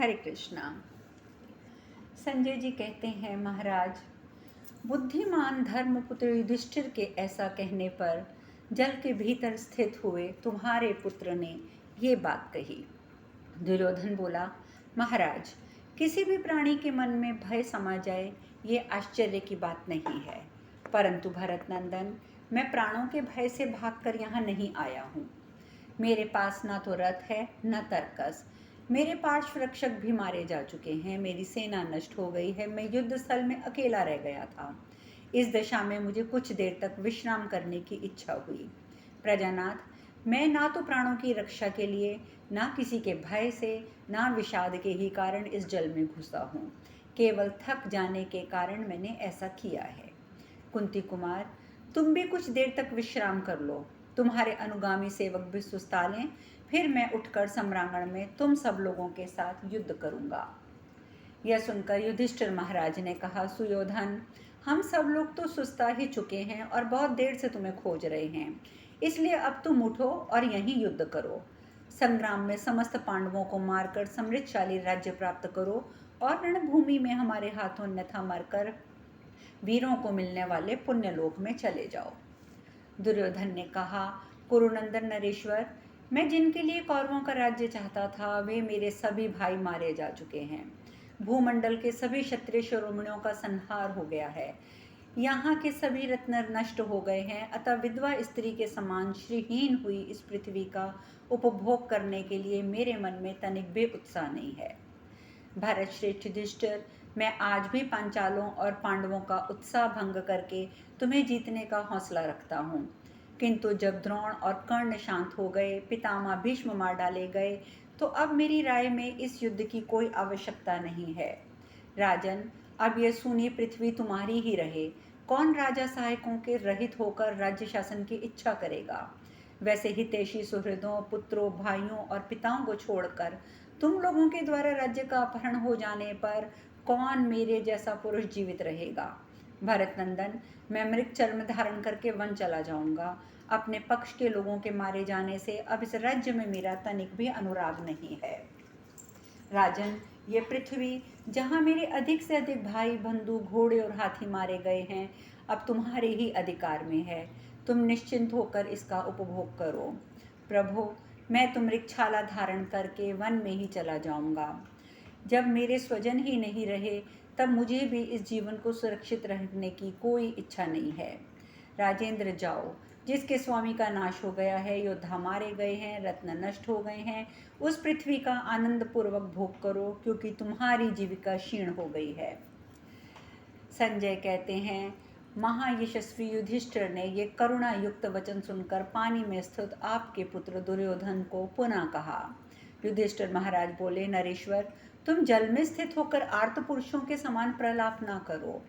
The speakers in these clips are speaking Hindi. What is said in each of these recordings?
हरे कृष्णा। संजय जी कहते हैं, महाराज, बुद्धिमान धर्मपुत्र युधिष्ठिर के ऐसा कहने पर जल के भीतर स्थित हुए तुम्हारे पुत्र ने ये बात कही। दुर्योधन बोला, महाराज, किसी भी प्राणी के मन में भय समा जाए ये आश्चर्य की बात नहीं है, परंतु भरत नंदन, मैं प्राणों के भय से भागकर यहाँ नहीं आया हूँ। मेरे पास ना तो रथ है न तर्कस। मेरे पार्श्व रक्षक भी मारे जा चुके हैं, मेरी सेना नष्ट हो गई है, मैं युद्ध स्थल में अकेला रह गया था। इस दशा में मुझे कुछ देर तक विश्राम करने की इच्छा हुई। प्रजानाथ, मैं ना तो प्राणों की रक्षा के लिए, ना किसी के भय से, ना विषाद के ही कारण इस जल में घुसा हूँ। केवल थक जाने के कारण मैंने ऐसा किया है। कुंती कुमार, तुम भी कुछ देर तक विश्राम कर लो। तुम्हारे अनुगामी सेवक भी सुस्ता लें, फिर मैं उठकर सम्रांगण में तुम सब लोगों के साथ युद्ध करूंगा। यह सुनकर युधिष्ठिर महाराज ने कहा, सुयोधन, हम सब लोग तो सुस्ता ही चुके हैं और बहुत देर से तुम्हें खोज रहे हैं, इसलिए अब तुम उठो और यहीं युद्ध करो। संग्राम में समस्त पांडवों को मारकर समृद्धशाली राज्य प्राप्त करो और रणभूमि में हमारे हाथों अन्यथा मरकर वीरों को मिलने वाले पुण्यलोक में चले जाओ। दुर्योधन ने कहा, कुरुनंदन नरेश्वर, मैं जिनके लिए कौरवों का राज्य चाहता था वे मेरे सभी भाई मारे जा चुके हैं। भूमंडल के सभी क्षत्रिय शिरोमणियों का संहार हो गया है। यहाँ के सभी रत्न नष्ट हो गए हैं, अतः विधवा स्त्री के समान श्रीहीन हुई इस पृथ्वी का उपभोग करने के लिए मेरे मन में तनिक भी उत्साह नहीं है। भरत श्रेष्ठ युधिष्ठिर, मैं आज भी पांचालों और पांडवों का उत्साह भंग करके तुम्हें जीतने का हौसला रखता हूँ, किंतु जब द्रोण और कर्ण शांत हो गए, पितामह भीष्म मार डाले गए, तो अब मेरी राय में इस युद्ध की कोई आवश्यकता नहीं है। राजन, अब यह सूनी पृथ्वी तुम्हारी ही रहे। कौन राजा सहायकों के रहित होकर राज्य शासन की इच्छा करेगा? वैसे हितैषी सुहृदों, पुत्रों, भाइयों और पिताओं को छोड़कर तुम लोगों के द्वारा राज्य का अपहरण हो जाने पर कौन मेरे जैसा पुरुष जीवित रहेगा? भरत नंदन, मैं मृग चर्म धारण करके वन चला जाऊंगा। अपने पक्ष के लोगों के मारे जाने से अब इस राज्य में मेरा तनिक भी अनुराग नहीं है। राजन, ये पृथ्वी जहाँ मेरे अधिक से अधिक भाई, बंधु, घोड़े और हाथी मारे गए हैं, अब तुम्हारे ही अधिकार में है। तुम निश्चिंत होकर इसका उपभोग करो। प्रभु, मैं तो मृगछाला धारण करके वन में ही चला जाऊंगा। जब मेरे स्वजन ही नहीं रहे, तब मुझे भी इस जीवन को सुरक्षित रखने की कोई इच्छा नहीं है। राजेंद्र, जाओ। जिसके स्वामी का नाश हो गया है, योद्धा मारे गए हैं, रत्न नष्ट हो गए हैं, उस पृथ्वी का आनंद पूर्वक भोग करो, क्योंकि तुम्हारी जीविका क्षीण हो गई है। संजय कहते हैं, महायशस्वी युधिष्ठिर ने ये करुणा युक्त वचन सुनकर पानी में स्थित आपके पुत्र दुर्योधन को पुनः कहा। युधिष्ठिर महाराज बोले, नरेश्वर, तुम जल में स्थित होकर आर्त पुरुषों के समान प्रलाप ना करो।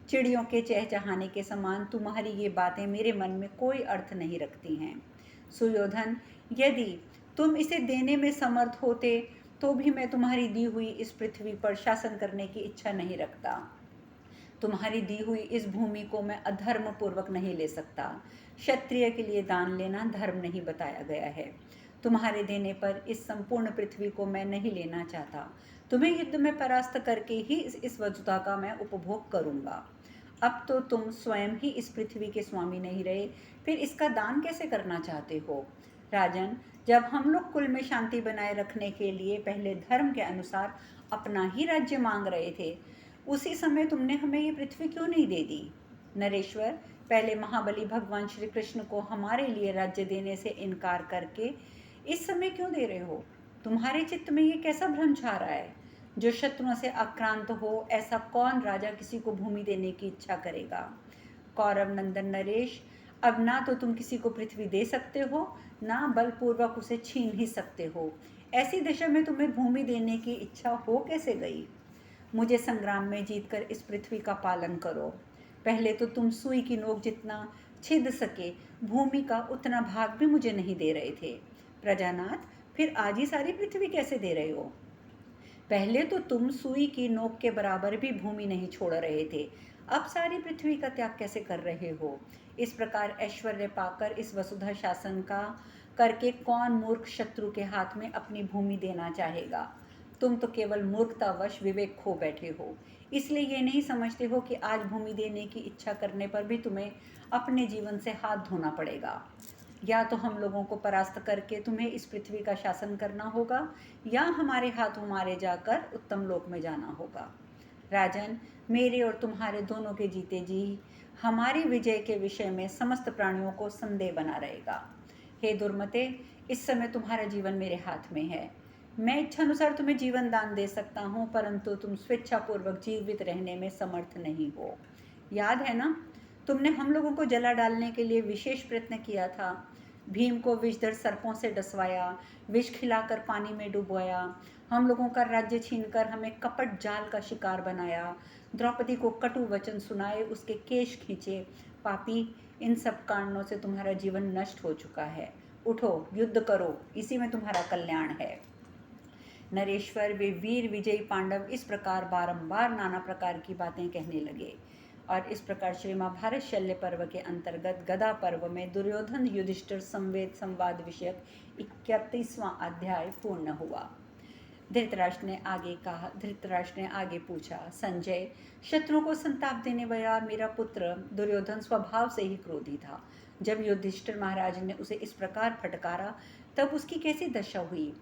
चिड़ियों के चहचहाने के समान तुम्हारी ये बातें मेरे मन में कोई अर्थ नहीं रखती हैं। सुयोधन, यदि तुम इसे देने में समर्थ होते तो भी मैं तुम्हारी दी हुई इस पृथ्वी पर शासन करने की इच्छा नहीं रखता। तुम्हारी दी हुई इस भूमि को मैं अधर्म पूर्वक नहीं ले सकता। क्षत्रिय के लिए दान लेना धर्म नहीं बताया गया है। तुम्हारे देने पर इस संपूर्ण पृथ्वी को मैं नहीं लेना चाहता। तुम्हें युद्ध में परास्त करके ही इस वसुधा का मैं उपभोग करूंगा। अब तो तुम स्वयं ही इस पृथ्वी के स्वामी नहीं रहे, फिर इसका दान कैसे करना चाहते हो? राजन, जब हम लोग कुल में शांति बनाए रखने के लिए पहले धर्म के अनुसार अपना ही राज्य मांग रहे थे, उसी समय तुमने हमें ये पृथ्वी क्यों नहीं दे दी? नरेश्वर, पहले महाबली भगवान श्री कृष्ण को हमारे लिए राज्य देने से इनकार करके इस समय क्यों दे रहे हो? तुम्हारे चित्त में ये कैसा भ्रम छा रहा है? जो शत्रुओं से आक्रांत हो, ऐसा कौन राजा किसी को भूमि देने की इच्छा करेगा? कौरव नंदन नरेश, अब ना तो तुम किसी को पृथ्वी दे सकते हो, ना बलपूर्वक उसे छीन ही सकते हो। ऐसी दशा में तुम्हें भूमि देने की इच्छा हो कैसे गई? मुझे संग्राम में जीतकर इस पृथ्वी का पालन करो। पहले तो तुम सुई की नोक जितना छिद सके भूमि का उतना भाग भी मुझे नहीं दे रहे थे। प्रजानाथ, फिर आज ही सारी पृथ्वी कैसे दे रहे हो? पहले तो तुम सुई की नोक के बराबर भी भूमि नहीं छोड़ रहे थे, अब सारी पृथ्वी का त्याग कैसे कर रहे हो? इस प्रकार ऐश्वर्य पाकर इस वसुधा शासन का करके कौन मूर्ख शत्रु के हाथ में अपनी भूमि देना चाहेगा? तुम तो केवल मूर्खतावश विवेक खो बैठे हो, इसलिए ये नहीं समझते हो कि आज भूमि देने की इच्छा करने पर भी तुम्हें अपने जीवन से हाथ धोना पड़ेगा। या तो हम लोगों को परास्त करके तुम्हें इस पृथ्वी का शासन करना होगा, या हमारे हाथों मारे जाकर उत्तम लोक में जाना होगा। राजन, मेरे और तुम्हारे दोनों के जीते जी हमारी विजय के विषय में समस्त प्राणियों को संदेह बना रहेगा। हे दुर्मते, इस समय तुम्हारा जीवन मेरे हाथ में है। मैं इच्छानुसार तुम्हें जीवन दान दे सकता हूँ, परंतु तुम स्वेच्छापूर्वक जीवित रहने में समर्थ नहीं हो। याद है ना, तुमने हम लोगों को जला डालने के लिए विशेष प्रयत्न किया था। भीम को विषधर सर्पों से डसवाया, विष खिलाकर पानी में डुबोया, हम लोगों का राज्य छीनकर हमें कपट जाल का शिकार बनाया, द्रौपदी को कटु वचन सुनाए, उसके केश खींचे। पापी, इन सब कारणों से तुम्हारा जीवन नष्ट हो चुका है। उठो, युद्ध करो, इसी में तुम्हारा कल्याण है। नरेश्वर, वे वीर विजयी पांडव इस प्रकार बारंबार नाना प्रकार की बातें कहने लगे। और इस प्रकार श्री महाभारत शल्य पर्व के अंतर्गत गदा पर्व में दुर्योधन युधिष्ठिर संवाद विषयक 31वां अध्याय पूर्ण हुआ। धृतराष्ट्र ने आगे पूछा, संजय, शत्रु को संताप देने वाला मेरा पुत्र दुर्योधन स्वभाव से ही क्रोधी था। जब युधिष्ठिर महाराज ने उसे इस प्रकार फटकारा, तब उसकी कैसी दशा हुई।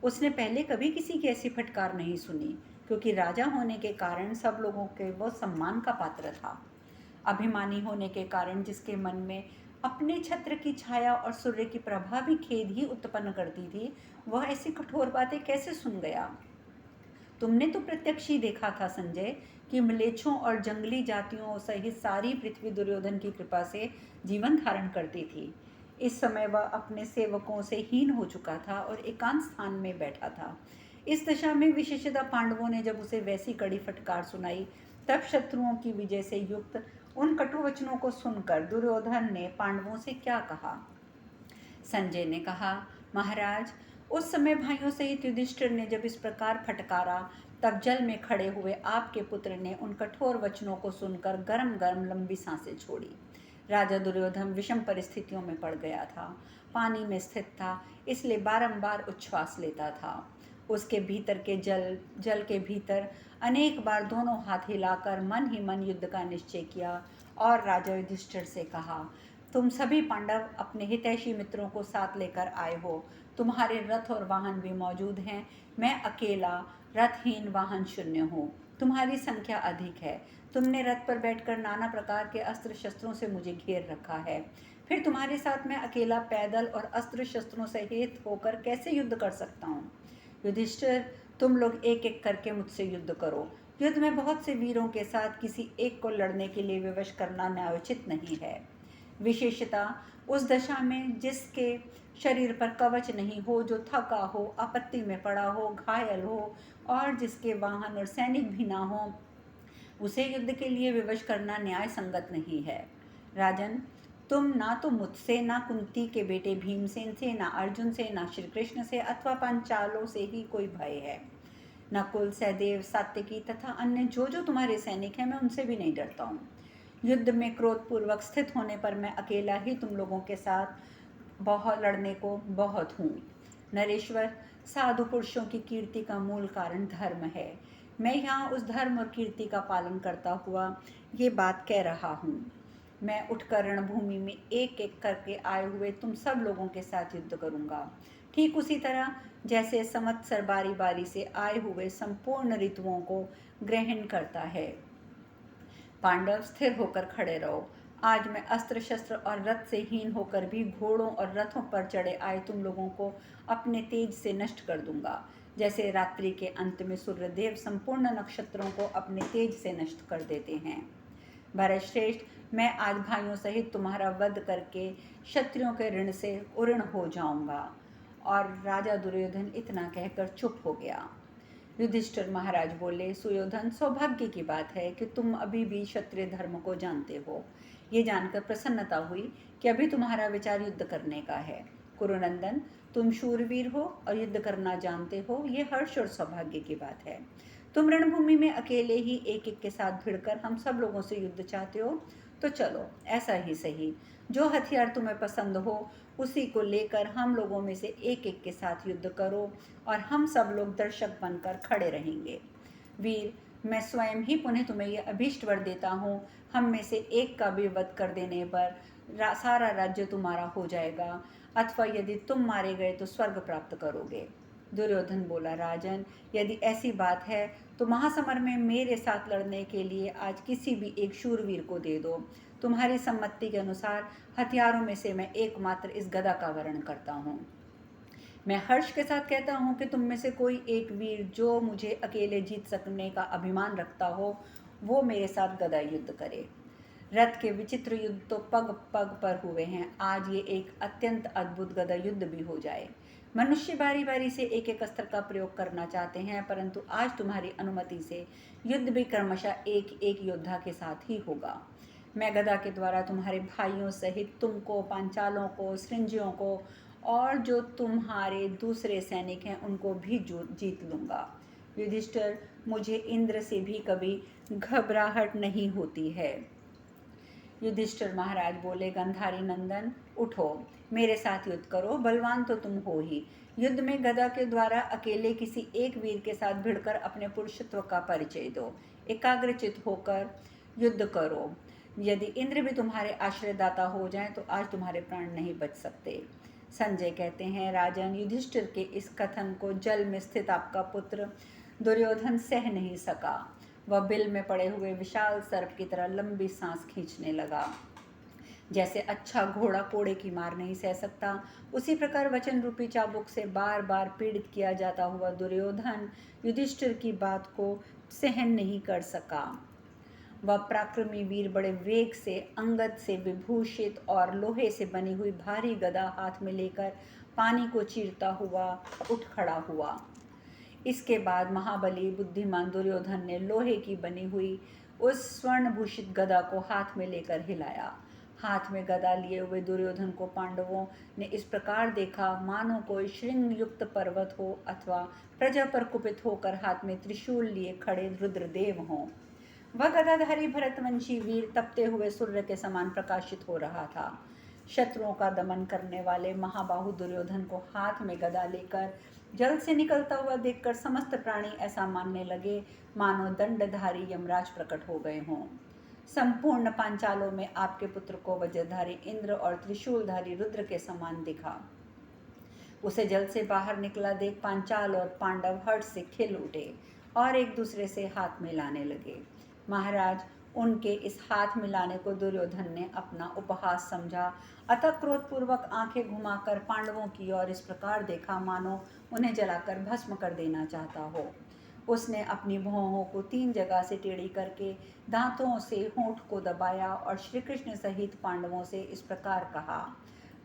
उसने पहले कभी किसी की ऐसी फटकार नहीं सुनी, क्योंकि राजा होने के कारण सब लोगों के वो सम्मान का पात्र था। अभिमानी होने के कारण जिसके मन में अपने छत्र की छाया और सूर्य की प्रभा भी खेद ही उत्पन्न करती थी, वह ऐसी कठोर बातें कैसे सुन गया। तुमने तो प्रत्यक्ष ही देखा था संजय कि म्लेच्छों और जंगली जातियों सहित सारी पृथ्वी दुर्योधन की कृपा से जीवन धारण करती थी। इस समय वह अपने सेवकों से हीन हो चुका था और एकांत स्थान में बैठा था। इस दशा में विशेषतः पांडवों ने जब उसे वैसी कड़ी फटकार सुनाई, तब शत्रुओं की विजय से युक्त उन कटु वचनों को सुनकर दुर्योधन ने पांडवों से क्या कहा। संजय ने कहा, महाराज, उस समय भाइयों सहित युधिष्ठिर ने जब इस प्रकार फटकारा, तब जल में खड़े हुए आपके पुत्र ने उन कठोर वचनों को सुनकर गरम गरम लंबी सांसें छोड़ी। राजा दुर्योधन विषम परिस्थितियों में पड़ गया था। पानी में स्थित था, इसलिए बारंबार उच्छ्वास लेता था। उसके भीतर के जल के भीतर अनेक बार दोनों हाथ हिलाकर मन ही मन युद्ध का निश्चय किया और राजा युधिष्ठिर से कहा, तुम सभी पांडव अपने हितैषी मित्रों को साथ लेकर आए हो। तुम्हारे रथ और वाहन भी मौजूद हैं। मैं अकेला रथहीन वाहन शून्य हूँ। तुम्हारी संख्या अधिक है। तुमने रथ पर बैठकर नाना प्रकार के अस्त्र शस्त्रों से मुझे घेर रखा है। फिर तुम्हारे साथ मैं अकेला पैदल और अस्त्र शस्त्रों सहित होकर कैसे युद्ध कर सकता हूँ। युधिष्ठिर, तुम लोग एक एक करके मुझसे युद्ध करो। युद्ध में बहुत से वीरों के साथ किसी एक को लड़ने के लिए विवश करना न्यायोचित नहीं है। विशेषतः उस दशा में जिसके शरीर पर कवच नहीं हो, जो थका हो, आपत्ति में पड़ा हो, घायल हो और जिसके वाहन और सैनिक भी ना हो, उसे युद्ध के लिए विवश करना न्याय संगत नहीं है। राजन, तुम ना तो मुझसे, ना कुंती के बेटे भीमसेन से, ना अर्जुन से, ना श्री कृष्ण से अथवा पांचालों से ही कोई भय है। नकुल, सहदेव, सात्यकी तथा अन्य जो जो तुम्हारे सैनिक हैं, मैं उनसे भी नहीं डरता हूँ। युद्ध में क्रोधपूर्वक स्थित होने पर मैं अकेला ही तुम लोगों के साथ बहुत लड़ने को बहुत हूँ। नरेश्वर, साधु पुरुषों की कीर्ति का मूल कारण धर्म है। मैं यहाँ उस धर्म और कीर्ति का पालन करता हुआ ये बात कह रहा हूँ। मैं उठकर रणभूमि में एक एक करके आए हुए तुम सब लोगों के साथ युद्ध करूँगा, ठीक उसी तरह जैसे संवत्सर बारी बारी से आए हुए संपूर्ण ऋतुओं को ग्रहण करता है। पांडव, स्थिर होकर खड़े रहो। आज मैं अस्त्र शस्त्र और रथ से हीन होकर भी घोड़ों और रथों पर चढ़े आए तुम लोगों को अपने तेज से नष्ट कर दूंगा, जैसे रात्रि के अंत में सूर्यदेव संपूर्ण नक्षत्रों को अपने तेज से नष्ट कर देते हैं। भरतश्रेष्ठ, मैं आज भाइयों सहित तुम्हारा वध करके क्षत्रियों के ऋण से उऋण हो जाऊंगा। और राजा दुर्योधन इतना कहकर चुप हो गया। युधिष्ठिर महाराज बोले, सुयोधन, सौभाग्य की बात है कि तुम अभी भी क्षत्रिय धर्म को जानते हो। ये जानकर प्रसन्नता हुई कि अभी तुम्हारा विचार युद्ध करने का है। कुरुनंदन, तुम शूरवीर हो और युद्ध करना जानते हो, ये हर्ष और सौभाग्य की बात है। तुम रणभूमि में अकेले ही एक एक के साथ भिड़कर हम सब लोगों से युद्ध चाहते हो, तो चलो ऐसा ही सही, जो हथियार तुम्हें पसंद हो उसी को लेकर हम लोगों में से एक एक के साथ युद्ध करो और हम सब लोग दर्शक बनकर खड़े रहेंगे। वीर, मैं स्वयं ही पुनः तुम्हें यह अभीष्ट वर देता हूँ, हम में से एक का भी वध कर देने पर सारा राज्य तुम्हारा हो जाएगा, अथवा यदि तुम मारे गए तो स्वर्ग प्राप्त करोगे। दुर्योधन बोला, राजन, यदि ऐसी बात है तो महासमर में मेरे साथ लड़ने के लिए आज किसी भी एक शूरवीर को दे दो। तुम्हारी सम्मति के अनुसार हथियारों में से मैं एकमात्र इस गदा का वर्ण करता हूँ। मैं हर्ष के साथ कहता हूँ कि तुम में से कोई एक वीर जो मुझे अकेले जीत सकने का अभिमान रखता हो, वो मेरे साथ गदा युद्ध करे। रथ के विचित्र युद्ध तो पग पग पर हुए हैं, आज ये एक अत्यंत अद्भुत गदा युद्ध भी हो जाए। मनुष्य बारी बारी से एक एक अस्त्र का प्रयोग करना चाहते हैं, परंतु आज तुम्हारी अनुमति से युद्ध भी क्रमशः एक एक योद्धा के साथ ही होगा। मैं गदा के द्वारा तुम्हारे भाइयों सहित तुमको, पांचालों को, सृंजियों को और जो तुम्हारे दूसरे सैनिक हैं उनको भी जीत लूँगा। युधिष्ठिर, मुझे इंद्र से भी कभी घबराहट नहीं होती है। युधिष्ठिर महाराज बोले, गंधारी नंदन, उठो, मेरे साथ युद्ध करो, बलवान तो तुम हो ही। युद्ध में गदा के द्वारा अकेले किसी एक वीर के साथ भिड़कर अपने पुरुषत्व का परिचय दो, एकाग्रचित होकर युद्ध करो। यदि इंद्र भी तुम्हारे आश्रयदाता हो जाएं तो आज तुम्हारे प्राण नहीं बच सकते। संजय कहते हैं, राजन, युधिष्ठिर के इस कथन को जल में स्थित आपका पुत्र दुर्योधन सह नहीं सका। वह बिल में पड़े हुए विशाल सर्प की तरह लंबी सांस खींचने लगा। जैसे अच्छा घोड़ा कोड़े की मार नहीं सह सकता, उसी प्रकार वचन रूपी चाबुक से बार बार पीड़ित किया जाता हुआ दुर्योधन युधिष्ठिर की बात को सहन नहीं कर सका। वह पराक्रमी वीर बड़े वेग से अंगद से विभूषित और लोहे से बनी हुई भारी गदा हाथ में लेकर पानी को चीरता हुआ उठ खड़ा हुआ। इसके बाद महाबली बुद्धिमान दुर्योधन ने लोहे की बनी हुई उस स्वर्णभूषित गदा को हाथ में लेकर हिलाया। हाथ में गदा लिए हुए दुर्योधन को पांडवों ने इस प्रकार देखा मानो कोई श्रृंग युक्त पर्वत हो अथवा प्रजा पर कुपित होकर हाथ में त्रिशूल लिए खड़े रुद्रदेव हों। वह गदाधारी भरतवंशी वीर तपते हुए सूर्य के समान प्रकाशित हो रहा था। शत्रुओं का दमन करने वाले महाबाहु दुर्योधन को हाथ में गदा लेकर जल से निकलता हुआ देखकर समस्त प्राणी ऐसा मानने लगे मानो दंडधारी यमराज प्रकट हो गए हों। संपूर्ण पांचालों में आपके पुत्र को वज्रधारी इंद्र और त्रिशूलधारी रुद्र के समान दिखा। उसे जल से बाहर निकला देख पांचाल और पांडव हर्ष से खिल उठे और एक दूसरे से हाथ मिलाने लगे। महाराज, उनके इस हाथ मिलाने को दुर्योधन ने अपना उपहास समझा, अतः क्रोधपूर्वक आंखें घुमाकर पांडवों की ओर इस प्रकार देखा मानो उन्हें जलाकर भस्म कर देना चाहता हो। उसने अपनी भौहों को 3 जगह से टेढ़ी करके दांतों से होंठ को दबाया और श्री कृष्ण सहित पांडवों से इस प्रकार कहा,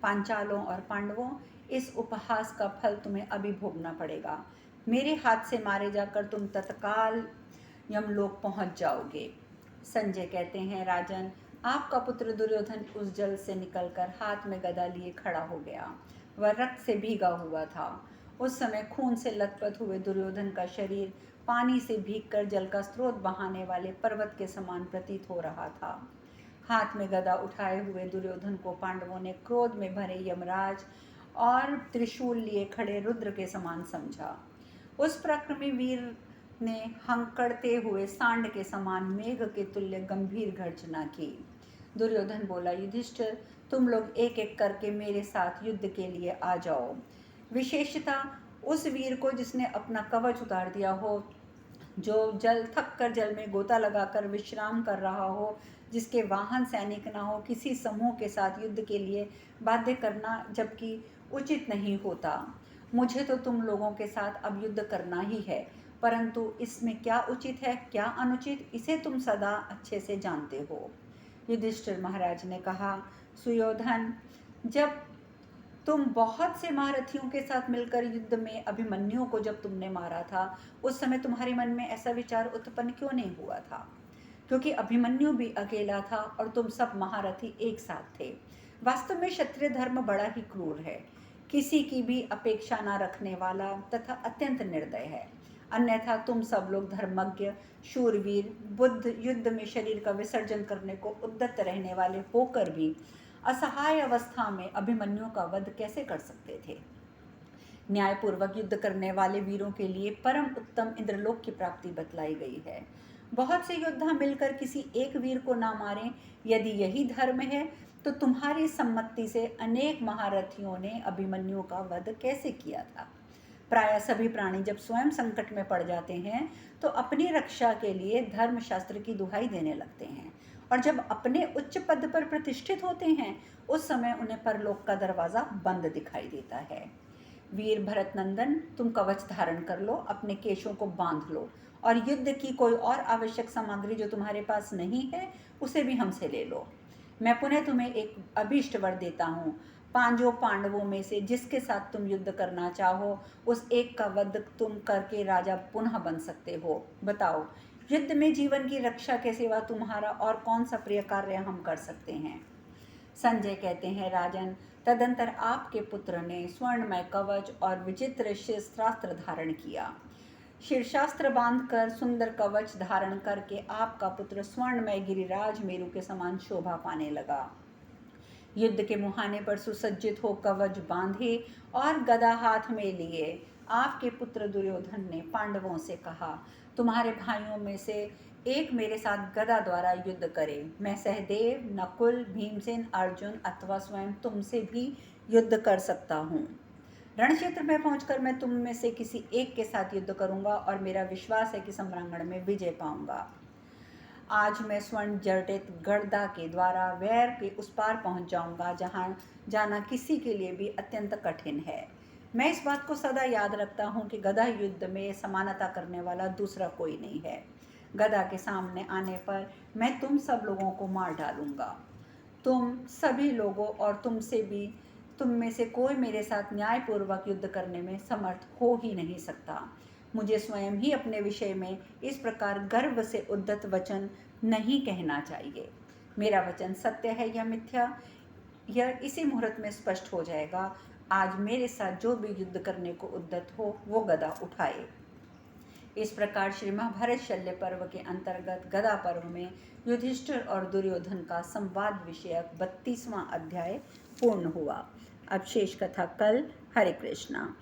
पांचालों और पांडवों, इस उपहास का फल तुम्हें अभी भोगना पड़ेगा। मेरे हाथ से मारे जाकर तुम तत्काल यमलोक पहुंच जाओगे। संजय कहते हैं, राजन, आपका पुत्र दुर्योधन उस जल से निकलकर हाथ में गदा लिए खड़ा हो गया। वह रक्त से भीगा हुआ था। उस समय खून से लथपथ हुए दुर्योधन का शरीर पानी से भीगकर जल का स्रोत बहाने वाले पर्वत के समान प्रतीत हो रहा था। हाथ में गदा उठाए हुए दुर्योधन को पांडवों ने क्रोध में भरे यमराज और त्रिशूल लिए खड़े रुद्र के समान समझा। उस पराक्रमी वीर ने हंकड़ते हुए सांड के समान मेघ के तुल्य गंभीर गर्जना की। दुर्योधन बोला, युधिष्ठिर, तुम लोग एक एक करके मेरे साथ युद्ध के लिए आ जाओ। विशेषतः उस वीर को जिसने अपना कवच उतार दिया हो, जो थक कर जल में गोता लगाकर विश्राम कर रहा हो, जिसके वाहन सैनिक ना हो, किसी समूह के साथ युद्ध के लिए बाध्य करना जबकि उचित नहीं होता। मुझे तो तुम लोगों के साथ अब युद्ध करना ही है, परंतु इसमें क्या उचित है क्या अनुचित, इसे तुम सदा अच्छे से जानते हो। युधिष्ठिर महाराज ने कहा, सुयोधन, जब तुम बहुत से महारथियों के साथ मिलकर युद्ध में अभिमन्यु को जब तुमने मारा था, उस समय तुम्हारे मन में ऐसा विचार उत्पन्न क्यों नहीं हुआ था? क्योंकि अभिमन्यु भी अकेला था और तुम सब महारथी एक साथ थे। वास्तव में क्षत्रिय धर्म बड़ा ही क्रूर है, किसी की भी अपेक्षा न रखने वाला तथा अत्यंत निर्दय है। अन्यथा तुम सब लोग धर्मज्ञ, शूरवीर, बुद्ध, युद्ध में शरीर का विसर्जन करने को उद्यत रहने वाले होकर भी असहाय अवस्था में अभिमन्यु का वध कैसे कर सकते थे? न्यायपूर्वक युद्ध करने वाले वीरों के लिए परम उत्तम इंद्रलोक की प्राप्ति बतलाई गई है। बहुत से योद्धा मिलकर किसी एक वीर को ना मारें, यदि यही धर्म है तो तुम्हारी सम्मति से अनेक महारथियों ने अभिमन्यु का वध कैसे किया था? प्राय सभी प्राणी जब स्वयं संकट में पड़ जाते हैं तो अपनी रक्षा के लिए धर्मशास्त्र की दुहाई देने लगते हैं, और जब अपने उच्च पद पर प्रतिष्ठित होते हैं उस समय उन्हें परलोक का दरवाजा बंद दिखाई देता है। वीर भरत नंदन, तुम कवच धारण कर लो, अपने केशों को बांध लो, और युद्ध की कोई और आवश्यक सामग्री जो तुम्हारे पास नहीं है उसे भी हमसे ले लो। मैं पुनः तुम्हें एक अभीष्ट वर देता हूँ। पांचों पांडवों में से जिसके साथ तुम युद्ध करना चाहो उस एक का वध तुम करके राजा पुनः बन सकते हो। बताओ, युद्ध में जीवन की रक्षा के सिवा तुम्हारा और कौन सा प्रिय कार्य हम कर सकते हैं? संजय कहते हैं, राजन, तदंतर आपके पुत्र ने स्वर्णमय कवच और विचित्र शस्त्रास्त्र धारण किया। शीर्षास्त्र बांधकर सुंदर कवच धारण करके आपका पुत्र स्वर्णमय गिरिराज मेरु के समान शोभा पाने लगा। युद्ध के मुहाने पर सुसज्जित हो कवच बांधे और गदा हाथ में लिए आपके पुत्र दुर्योधन ने पांडवों से कहा, तुम्हारे भाइयों में से एक मेरे साथ गदा द्वारा युद्ध करे। मैं सहदेव, नकुल, भीमसेन, अर्जुन अथवा स्वयं तुमसे भी युद्ध कर सकता हूँ। रणक्षेत्र में पहुंचकर मैं तुम में से किसी एक के साथ युद्ध करूंगा और मेरा विश्वास है कि सम्रांगण में विजय पाऊंगा। आज मैं स्वर्ण जटित गदा के द्वारा वैर के उस पार पहुंच जाऊंगा जहां जाना किसी के लिए भी अत्यंत कठिन है। मैं इस बात को सदा याद रखता हूं कि गदा युद्ध में समानता करने वाला दूसरा कोई नहीं है। गदा के सामने आने पर मैं तुम सब लोगों को मार डालूंगा। तुम सभी लोगों और तुम में से कोई मेरे साथ न्यायपूर्वक युद्ध करने में समर्थ हो ही नहीं सकता। मुझे स्वयं ही अपने विषय में इस प्रकार गर्व से उद्धत वचन नहीं कहना चाहिए। मेरा वचन सत्य है या मिथ्या, यह इसी मुहूर्त में स्पष्ट हो जाएगा। आज मेरे साथ जो भी युद्ध करने को उद्धत हो वो गदा उठाए। इस प्रकार श्री महाभारत शल्य पर्व के अंतर्गत गदा पर्व में युधिष्ठिर और दुर्योधन का संवाद विषयक 32वां अध्याय पूर्ण हुआ। अब शेष कथा कल। हरे कृष्णा।